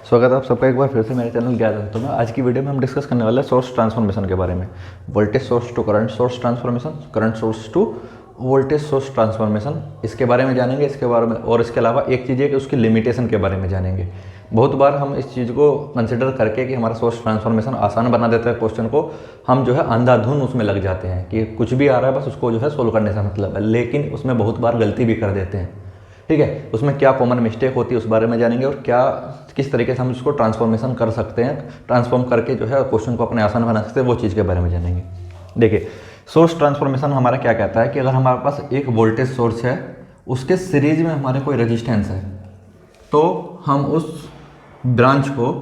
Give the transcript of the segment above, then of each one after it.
स्वागत है आप सबका एक बार फिर से मेरे चैनल ज्ञात है। तो मैं आज की वीडियो में हम डिस्कस करने वाले हैं सोर्स ट्रांसफॉर्मेशन के बारे में। Voltage source to current source transformation, current source to voltage source transformation, इसके बारे में जानेंगे। इसके बारे में और इसके अलावा एक चीज़ है कि उसकी लिमिटेशन के बारे में जानेंगे। बहुत बार हम इस चीज़ को कंसिडर करके कि हमारा सोर्स ट्रांसफॉर्मेशन आसान बना देता है क्वेश्चन को, हम जो है अंधाधुन उसमें लग जाते हैं कि कुछ भी आ रहा है बस उसको जो है सोल्व करने से मतलब है, लेकिन उसमें बहुत बार गलती भी कर देते हैं। ठीक है, उसमें क्या कॉमन मिस्टेक होती है उस बारे में जानेंगे और क्या किस तरीके से हम उसको ट्रांसफॉर्मेशन कर सकते हैं, ट्रांसफॉर्म करके जो है क्वेश्चन को अपने आसान बना सकते हैं, वो चीज़ के बारे में जानेंगे। देखिए, सोर्स ट्रांसफॉर्मेशन हमारा क्या कहता है कि अगर हमारे पास एक वोल्टेज सोर्स है, उसके सीरीज में हमारे कोई रेजिस्टेंस है, तो हम उस ब्रांच को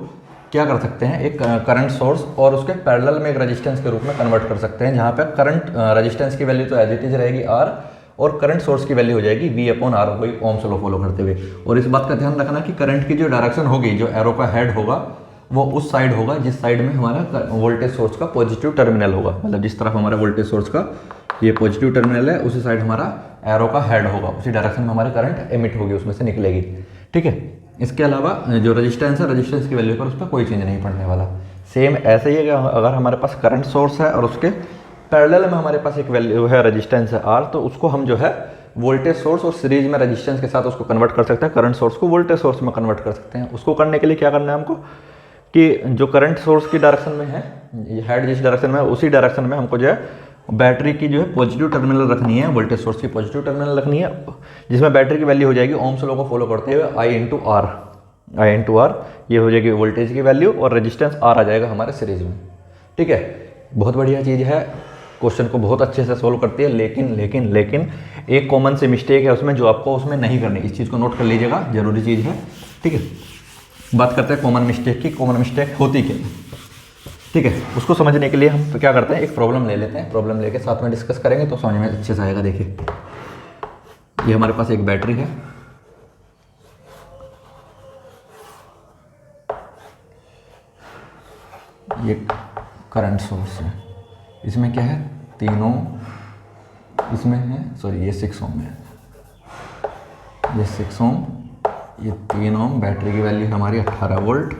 क्या कर सकते हैं, एक करंट सोर्स और उसके पैरेलल में एक रेजिस्टेंस के रूप में कन्वर्ट कर सकते हैं, जहाँ पे करंट रेजिस्टेंस की वैल्यू तो एज इट इज रहेगी आर, और करंट सोर्स की वैल्यू हो जाएगी V अपॉन आर, वही ओम्स लॉ फॉलो करते हुए। और इस बात का ध्यान रखना कि करंट की जो डायरेक्शन होगी, जो एरो का हेड होगा, वो उस साइड होगा जिस साइड में हमारा वोल्टेज सोर्स का पॉजिटिव टर्मिनल होगा। मतलब जिस तरफ हमारा वोल्टेज सोर्स का ये पॉजिटिव टर्मिनल है, उसी साइड हमारा एरो का हेड होगा, उसी डायरेक्शन में हमारी करंट एमिट होगी, उसमें से निकलेगी। ठीक है, इसके अलावा जो रेजिस्टेंस है, रेजिस्टेंस की वैल्यू पर उस पर कोई चेंज नहीं पड़ने वाला। सेम ऐसे ही है कि अगर हमारे पास करंट सोर्स है और उसके पैरेलल में हमारे पास एक वैल्यू है, रेजिस्टेंस है आर, तो उसको हम जो है वोल्टेज सोर्स और सीरीज में रेजिस्टेंस के साथ उसको कन्वर्ट कर सकते हैं, करंट सोर्स को वोल्टेज सोर्स में कन्वर्ट कर सकते हैं। उसको करने के लिए क्या करना है हमको कि जो करंट सोर्स की डायरेक्शन में है, हेड जिस डायरेक्शन में है उसी डायरेक्शन में हमको जो है बैटरी की जो है पॉजिटिव टर्मिनल रखनी है, वोल्टेज सोर्स की पॉजिटिव टर्मिनल रखनी है, जिसमें बैटरी की वैल्यू हो जाएगी ओम्स लॉ को फॉलो करते हुए I इंटू आर, ये हो जाएगी वोल्टेज की वैल्यू और रेजिस्टेंस आर आ जाएगा हमारे सीरीज में। ठीक है, बहुत बढ़िया चीज़ है, क्वेश्चन को बहुत अच्छे से सोल्व करती है। लेकिन एक कॉमन सी मिस्टेक है उसमें, जो आपको उसमें नहीं करनी। इस चीज़ को नोट कर लीजिएगा, जरूरी चीज़ है। ठीक है, बात करते हैं कॉमन मिस्टेक की। कॉमन मिस्टेक होती क्या है? ठीक है, उसको समझने के लिए हम क्या करते हैं, एक प्रॉब्लम ले लेते हैं, प्रॉब्लम लेके साथ में डिस्कस करेंगे तो समझ में अच्छे से आएगा। देखिए, ये हमारे पास एक बैटरी है, ये करंट सोर्स है, इसमें क्या है, 3 ओम इसमें है, सॉरी ये 6 ओम है, ये 6 ओम, ये 3 ओम। बैटरी की वैल्यू है हमारी 18 वोल्ट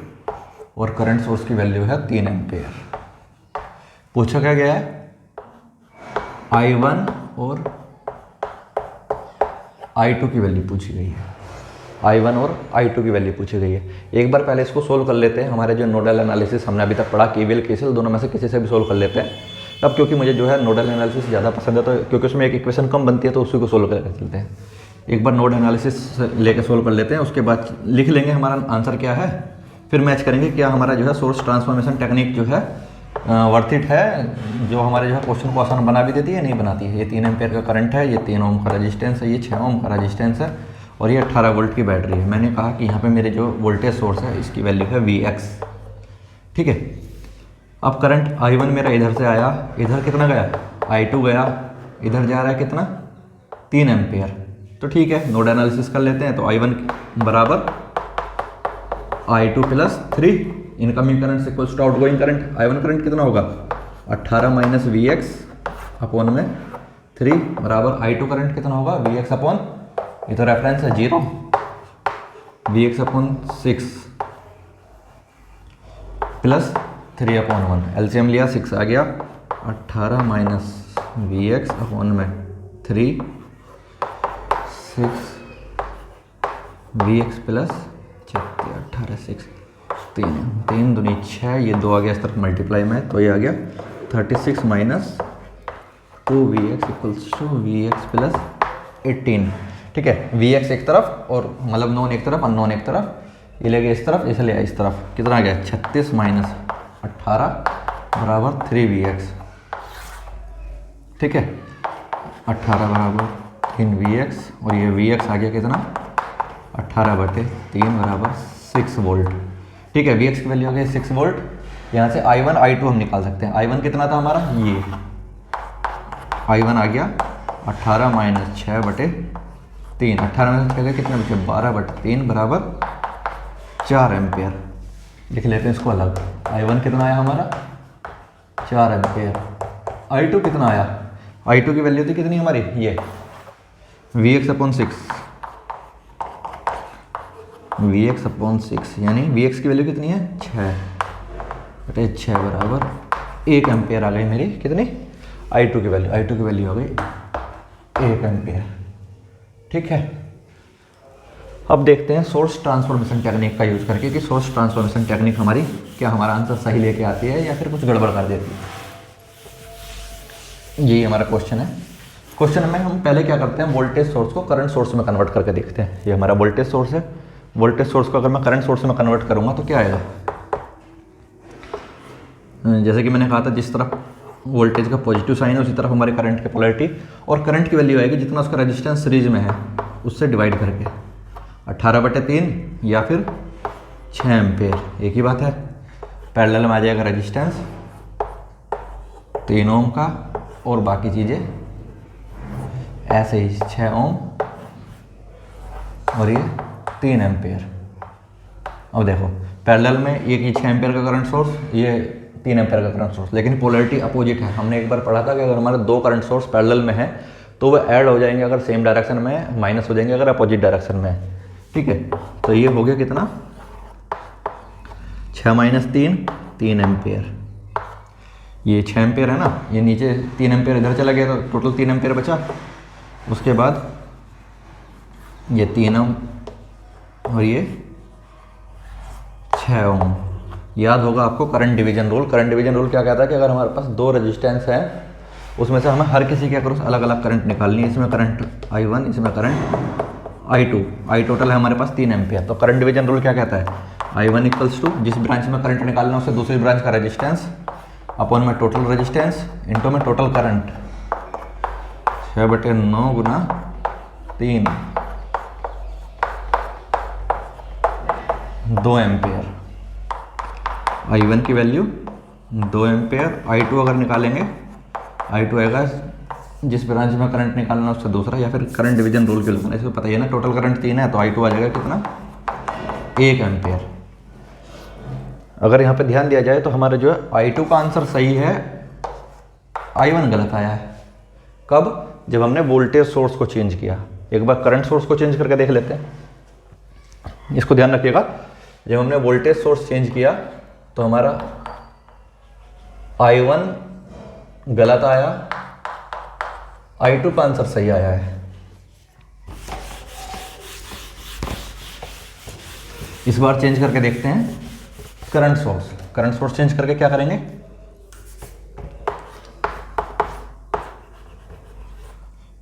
और करंट सोर्स की वैल्यू है 3 एम्पेयर। पूछा क्या गया है, I1 और I2 की वैल्यू पूछी गई है, I1 और I2 की वैल्यू पूछी गई है। एक बार पहले इसको सोल्व कर लेते हैं। हमारे जो नोडल एनालिसिस हमने अभी तक पढ़ा, केवीएल केसीएल दोनों में से किसी से भी सोल्व कर लेते हैं। तब क्योंकि मुझे जो है नोडल एनालिसिस ज़्यादा पसंद है, तो क्योंकि उसमें एक इक्वेशन कम बनती है तो उसी को सोल्व करके चलते हैं। एक बार नोड एनालिसिस लेके सोल्व कर लेते हैं, उसके बाद लिख लेंगे हमारा आंसर क्या है, फिर मैच करेंगे क्या हमारा जो है सोर्स ट्रांसफॉर्मेशन टेक्निक जो है वर्थ इट है, जो हमारे जो है क्वेश्चन को आसान बना भी देती है, नहीं बनाती है। ये 3 एम्पेयर का करंट है, ये 3 ओम का रेजिस्टेंस है, ये 6 ओम का रेजिस्टेंस है और ये 18 वोल्ट की बैटरी है। मैंने कहा कि यहाँ पे मेरे जो वोल्टेज सोर्स है इसकी वैल्यू है Vx। ठीक है, अब करंट I1 मेरा इधर से आया, इधर कितना गया, I2 गया, इधर जा रहा है कितना, 3 एम्पेयर। तो ठीक है, नोड एनालिसिस कर लेते हैं। तो I1 बराबर I2 plus 3, incoming current equals to outgoing current. I1 current कितना होगा, 18 माइनस Vx अपॉन में 3 बराबर I2 करंट कितना होगा, Vx अपॉन, ये तो रेफरेंस है 0, Vx upon 6 plus 3 upon 1, LCM लिया 6 आ गया, 18 माइनस Vx अपॉन में 3, 6 Vx प्लस 18 6 3 दूनी 6, ये 2 आ गया इस तरफ मल्टीप्लाई में, तो ये आ गया 36 minus 2Vx equals to Vx plus 18। ठीक है, Vx एक तरफ और मतलब नॉन एक तरफ, अननोन एक तरफ, ये ले गया इस तरफ, इसे ले इस तरफ, कितना आ गया 36 माइनस 18 बराबर 3Vx। ठीक है, 18 बराबर 3Vx और ये Vx आ गया कितना, 18/3 बराबर 6 वोल्ट। ठीक है, Vx की वैल्यू आ गई 6 वोल्ट। यहाँ से I1 I2 हम निकाल सकते हैं। I1 कितना था हमारा, ये I1 आ गया 18 माइनस 6/3, 18 में से कितने बचे, 12/3 बराबर 4 एम्पेयर। लिख लेते हैं इसको अलग। I1 कितना आया हमारा, 4 एम्पेयर। I2 कितना आया, I2 की वैल्यू थी कितनी हमारी, ये Vx upon 6 V x upon 6, यानी वी एक्स की वैल्यू कितनी है 6 बराबर 1 एम्पेयर आ गई मेरी कितनी I2 की वैल्यू। I2 की वैल्यू हो गई 1 एम्पेयर। ठीक है, अब देखते हैं सोर्स ट्रांसफॉर्मेशन टेक्निक का यूज़ करके कि सोर्स ट्रांसफॉर्मेशन टेक्निक हमारी क्या हमारा आंसर सही लेके आती है या फिर कुछ गड़बड़ कर देती है। यही हमारा क्वेश्चन है। क्वेश्चन में हम पहले क्या करते हैं, वोल्टेज सोर्स को करंट सोर्स में कन्वर्ट करके देखते हैं। ये हमारा वोल्टेज सोर्स है, वोल्टेज सोर्स को अगर मैं करंट सोर्स में कन्वर्ट करूँगा तो क्या आएगा, जैसे कि मैंने कहा था जिस तरफ वोल्टेज का पॉजिटिव साइन है उसी तरफ हमारे करंट की पोलैरिटी, और करंट की वैल्यू आएगी जितना उसका रेजिस्टेंस सीरीज में है उससे डिवाइड करके 18/3 या फिर 6 एम्पेयर, एक ही बात है। पैरेलल में आ जाएगा रेजिस्टेंस 3 ओम का और बाकी चीज़ें ऐसे ही 6 ओम और ये 3 एम्पेयर। अब देखो पैरेलल में एक ही 6 एम्पेयर का करंट सोर्स, ये 3 एम्पेयर का करंट सोर्स, लेकिन पोलैरिटी अपोजिट है। हमने एक बार पढ़ा था कि अगर हमारे दो करंट सोर्स पैरेलल में है तो वो ऐड हो जाएंगे अगर सेम डायरेक्शन में है, माइनस हो जाएंगे अगर अपोजिट डायरेक्शन में है। ठीक है, तो ये हो गया कितना 6 - 3 एम्पेयर। ये 6 एम्पेयर है ना, ये नीचे 3 एम्पेयर इधर चला गया तो टोटल 3 एम्पेयर बचा। उसके बाद ये 3 ओम और ये 6 ओम। याद होगा आपको current division rule. Current division rule क्या कहता है कि अगर हमारे पास दो रेजिस्टेंस है उसमें से हमें हर किसी के अक्रॉस अलग अलग करंट निकालनी है। इसमें करंट I1, इसमें करंट I2, आई टोटल है हमारे पास 3 एम्पेयर। तो करंट डिवीजन रूल क्या कहता है, I1 = जिस ब्रांच में करंट निकालना है उससे दूसरी ब्रांच का रेजिस्टेंस अपॉन में टोटल रेजिस्टेंस इंटू में टोटल करंट 6/9 गुना 3, 2 एम्पेयर। I1 की वैल्यू 2 एम्पेयर, I2 अगर निकालेंगे I2 आएगा जिस ब्रांच में करंट निकालना उससे दूसरा, या फिर करंट डिवीजन रूल के लोग इसको पता ही है ना, टोटल करंट 3 है तो I2 आ जाएगा कितना 1 एम्पेयर। अगर यहाँ पे ध्यान दिया जाए तो हमारा जो है I2 का आंसर सही है, I1 गलत आया है। कब, जब हमने वोल्टेज सोर्स को चेंज किया। एक बार करंट सोर्स को चेंज करके देख लेते हैं, इसको ध्यान रखिएगा। जब हमने वोल्टेज सोर्स चेंज किया तो हमारा I1 गलत आया, I2 का आंसर सही आया है। इस बार चेंज करके देखते हैं current source. Current source change करके क्या करेंगे,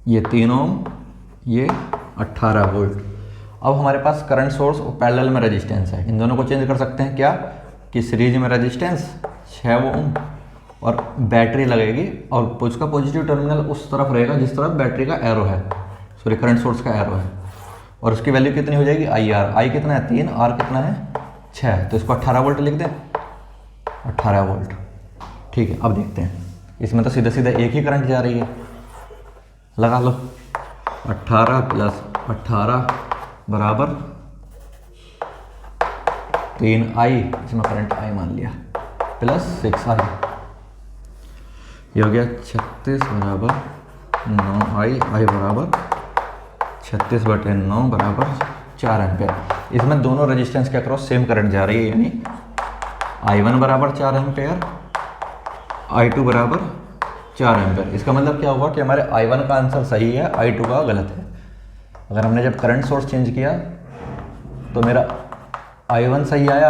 ये 3 ओम, ये 18 वोल्ट। अब हमारे पास करंट सोर्स और पैरेलल में रेजिस्टेंस है, इन दोनों को चेंज कर सकते हैं क्या, कि सीरीज में रेजिस्टेंस 6 ओम और बैटरी लगेगी और उसका पॉजिटिव टर्मिनल उस तरफ रहेगा जिस तरफ बैटरी का एरो है, सॉरी करंट सोर्स का एरो है, और उसकी वैल्यू कितनी हो जाएगी IR। I कितना है 3, R कितना है 6, तो इसको 18 वोल्ट लिख दें, 18 वोल्ट। ठीक है, अब देखते हैं इसमें तो सीधा सीधा एक ही करंट जा रही है, लगा लो 18 + 18 बराबर 3I, इसमें करंट I मान लिया, प्लस 6I, ये हो गया 36 बराबर 9I, I बराबर 36/9 बराबर 4 एम्पेयर। इसमें दोनों रेजिस्टेंस के अक्रॉस सेम करंट जा रही है, यानी I1 बराबर 4 एम्पेयर, I2 बराबर 4 एम्पेयर। इसका मतलब क्या हुआ कि हमारे I1 का आंसर सही है, I2 का गलत है। अगर हमने जब करंट सोर्स चेंज किया तो मेरा I1 सही आया,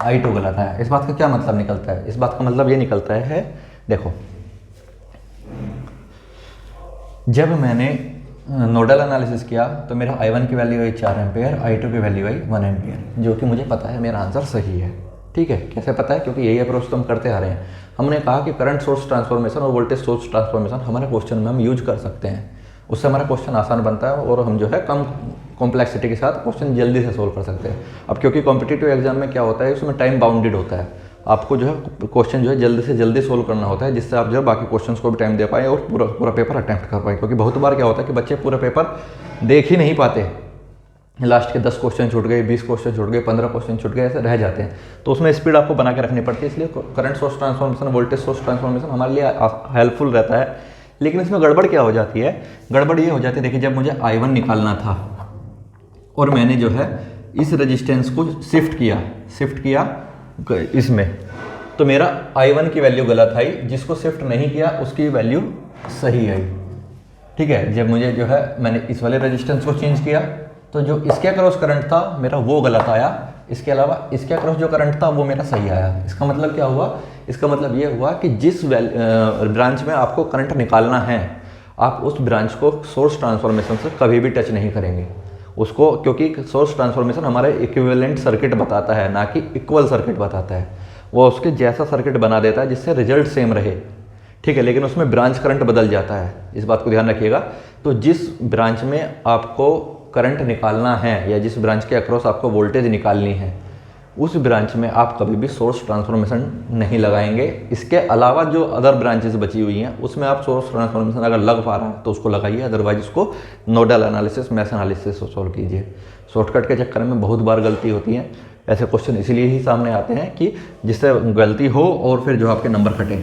I2 गलत आया। इस बात का क्या मतलब निकलता है, इस बात का मतलब ये निकलता है, देखो जब मैंने नोडल एनालिसिस किया तो मेरा I1 की वैल्यू आई 4 एम्पेयर, I2 की वैल्यू आई 1 एम्पेयर, जो कि मुझे पता है मेरा आंसर सही है। ठीक है, कैसे पता है, क्योंकि यही अप्रोच तो हम करते आ रहे हैं। हमने कहा कि करंट सोर्स ट्रांसफॉर्मेशन और वोल्टेज सोर्स ट्रांसफॉर्मेशन हमारे क्वेश्चन में हम यूज कर सकते हैं, उससे हमारा क्वेश्चन आसान बनता है और हम जो है कम कॉम्प्लेक्सिटी के साथ क्वेश्चन जल्दी से सोल्व कर सकते हैं। अब क्योंकि कॉम्पिटिटिव एग्जाम में क्या होता है, उसमें टाइम बाउंडेड होता है, आपको जो है क्वेश्चन जो है जल्दी से जल्दी सोल्व करना होता है, जिससे आप जो है बाकी क्वेश्चंस को भी टाइम दे पाएँ और पूरा पेपर अटेम्प्ट कर पाएँ। क्योंकि बहुत बार क्या होता है कि बच्चे पूरा पेपर देख ही नहीं पाते, लास्ट के 10 क्वेश्चन छूट गए, 20 क्वेश्चन छूट गए, 15 क्वेश्चन छूट गए, ऐसे रह जाते हैं। तो उसमें स्पीड आपको बना के रखनी पड़ती है, इसलिए current source transformation, voltage source transformation हमारे लिए हेल्पफुल रहता है। लेकिन इसमें गड़बड़ क्या हो जाती है, गड़बड़ ये हो जाती है, देखिए जब मुझे I1 निकालना था और मैंने जो है इस रेजिस्टेंस को शिफ्ट किया इसमें, तो मेरा I1 की वैल्यू गलत आई, जिसको शिफ्ट नहीं किया उसकी वैल्यू सही आई। ठीक है, जब मुझे जो है मैंने इस वाले रेजिस्टेंस को चेंज किया तो जो इसके अक्रॉस करंट था मेरा वो गलत आया, इसके अलावा इसके अक्रॉस जो करंट था वो मेरा सही आया। इसका मतलब क्या हुआ? इसका मतलब ये हुआ कि जिस ब्रांच में आपको करंट निकालना है आप उस ब्रांच को सोर्स ट्रांसफॉर्मेशन से कभी भी टच नहीं करेंगे उसको, क्योंकि सोर्स ट्रांसफॉर्मेशन हमारे इक्विवेलेंट सर्किट बताता है, ना कि इक्वल सर्किट बताता है। वो उसके जैसा सर्किट बना देता है जिससे रिजल्ट सेम रहे। ठीक है, लेकिन उसमें ब्रांच करंट बदल जाता है, इस बात को ध्यान रखिएगा। तो जिस ब्रांच में आपको करंट निकालना है या जिस ब्रांच के अक्रॉस आपको वोल्टेज निकालनी है उस ब्रांच में आप कभी भी सोर्स ट्रांसफॉर्मेशन नहीं लगाएंगे। इसके अलावा जो अदर ब्रांचेस बची हुई हैं उसमें आप सोर्स ट्रांसफॉर्मेशन अगर लग पा रहा है तो उसको लगाइए, अदरवाइज उसको nodal analysis, mesh analysis solve कीजिए। शॉर्टकट के चक्कर में बहुत बार गलती होती है। ऐसे क्वेश्चन इसीलिए ही सामने आते हैं कि जिससे गलती हो और फिर जो आपके नंबर कटे,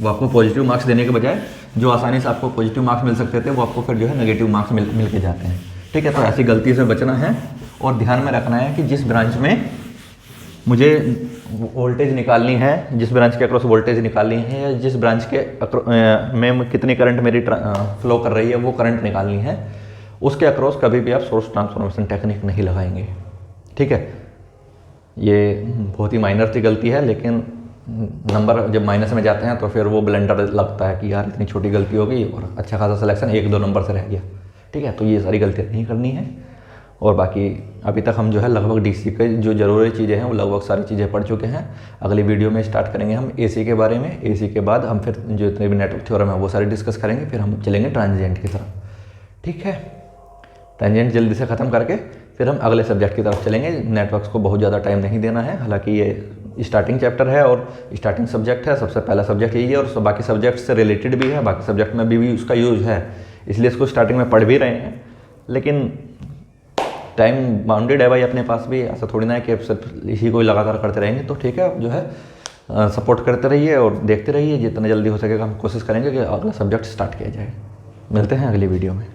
वो आपको पॉजिटिव मार्क्स देने के बजाय जो आसानी से आपको पॉजिटिव मार्क्स मिल सकते थे वो आपको फिर जो है नेगेटिव मार्क्स मिल के जाते हैं। ठीक है, तो ऐसी गलती से बचना है और ध्यान में रखना है कि जिस ब्रांच में मुझे वोल्टेज निकालनी है, जिस ब्रांच के अक्रॉस वोल्टेज निकालनी है या जिस ब्रांच के में कितनी करंट मेरी फ्लो कर रही है वो करंट निकालनी है, उसके अक्रॉस कभी भी आप सोर्स ट्रांसफॉर्मेशन टेक्निक नहीं लगाएंगे। ठीक है, ये बहुत ही माइनर सी गलती है, लेकिन नंबर जब माइनस में जाते हैं तो फिर वो ब्लेंडर लगता है कि यार इतनी छोटी गलती हो गई और अच्छा खासा सिलेक्शन 1-2 नंबर से रह गया। ठीक है, तो ये सारी गलतियाँ नहीं करनी है। और बाकी अभी तक हम जो है लगभग डीसी के जो ज़रूरी चीज़ें हैं वो लगभग सारी चीज़ें पढ़ चुके हैं। अगली वीडियो में स्टार्ट करेंगे हम एसी के बारे में। एसी के बाद हम फिर जो इतने भी नेटवर्क थ्योरम है वो सारी डिस्कस करेंगे, फिर हम चलेंगे ट्रांजिएंट की तरफ। ठीक है, ट्रांजिएंट जल्दी से ख़त्म करके फिर हम अगले सब्जेक्ट की तरफ चलेंगे। नेटवर्क्स को बहुत ज़्यादा टाइम नहीं देना है, हालांकि ये स्टार्टिंग चैप्टर है और स्टार्टिंग सब्जेक्ट है, सबसे पहला सब्जेक्ट यही है और बाकी सब्जेक्ट से रिलेटेड भी है, बाकी सब्जेक्ट में भी उसका यूज़ है, इसलिए इसको स्टार्टिंग में पढ़ भी रहे हैं। लेकिन टाइम बाउंडेड है भाई अपने पास भी, ऐसा थोड़ी ना है कि सिर्फ इसी को लगातार करते रहेंगे। तो ठीक है, आप जो है सपोर्ट करते रहिए और देखते रहिए, जितना जल्दी हो सकेगा हम कोशिश करेंगे कि अगला सब्जेक्ट स्टार्ट किया जाए। मिलते हैं अगली वीडियो में।